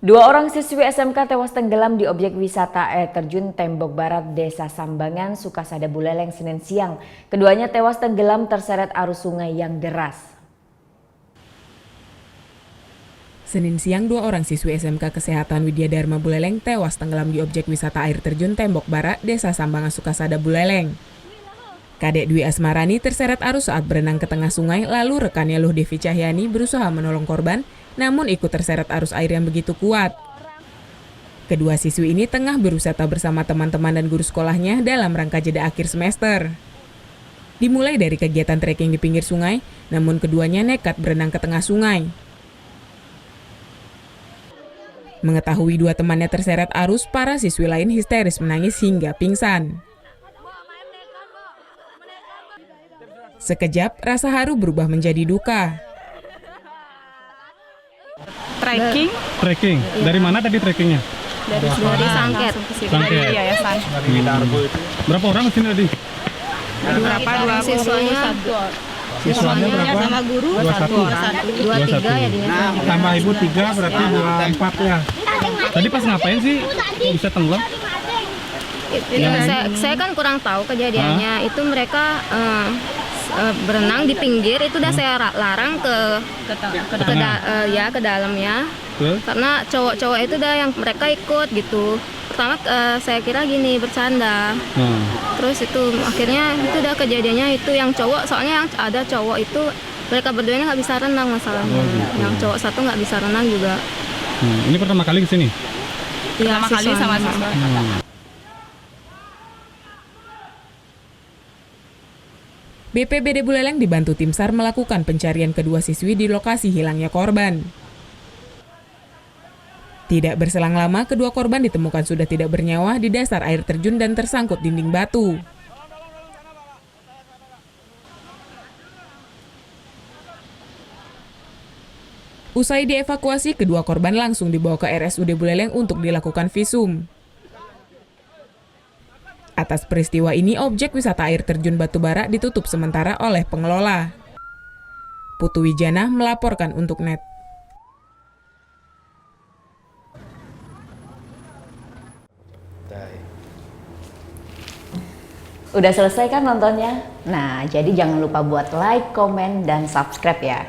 Dua orang siswi SMK tewas tenggelam di objek wisata air terjun Tembok Barat, Desa Sambangan, Sukasada, Buleleng, Senin siang. Keduanya tewas tenggelam terseret arus sungai yang deras. Senin siang, dua orang siswi SMK Kesehatan Widya Dharma Buleleng tewas tenggelam di objek wisata air terjun Tembok Barat, Desa Sambangan, Sukasada, Buleleng. Kadek Dwi Asmarani terseret arus saat berenang ke tengah sungai, lalu rekannya Luh Devi Cahyani berusaha menolong korban, namun ikut terseret arus air yang begitu kuat. Kedua siswi ini tengah berwisata bersama teman-teman dan guru sekolahnya dalam rangka jeda akhir semester. Dimulai dari kegiatan trekking di pinggir sungai, namun keduanya nekat berenang ke tengah sungai. Mengetahui dua temannya terseret arus, para siswi lain histeris menangis hingga pingsan. Sekejap, rasa haru berubah menjadi duka. Trekking? Iya. Dari mana tadi trekkingnya? Dari Sangket. Dari yayasan. Berapa orang di sini tadi? Berapa? Dua siswanya? Siswanya berapa? Sama guru? 21. 23 ya dia. Sama ibu 3 berarti 24 ya. Tadi pas ngapain sih bisa tenggelam? Saya kan kurang tahu kejadiannya. Itu mereka berenang di pinggir, itu udah saya larang ke dalamnya. Karena cowok-cowok itu udah yang mereka ikut gitu. Pertama saya kira gini bercanda. Terus itu akhirnya itu udah kejadiannya itu yang cowok, soalnya yang ada cowok itu mereka berduanya nggak bisa renang masalahnya. Yang cowok satu nggak bisa renang juga. Ini pertama kali kesini? Iya, pertama kali sama siswa. BPBD Buleleng dibantu tim SAR melakukan pencarian kedua siswi di lokasi hilangnya korban. Tidak berselang lama, kedua korban ditemukan sudah tidak bernyawa di dasar air terjun dan tersangkut dinding batu. Usai dievakuasi, kedua korban langsung dibawa ke RSUD Buleleng untuk dilakukan visum. Atas peristiwa ini, objek wisata air terjun Batubara ditutup sementara oleh pengelola. Putu Wijana melaporkan untuk NET. Udah selesai kan nontonnya? Nah, jadi jangan lupa buat like, komen, dan subscribe ya.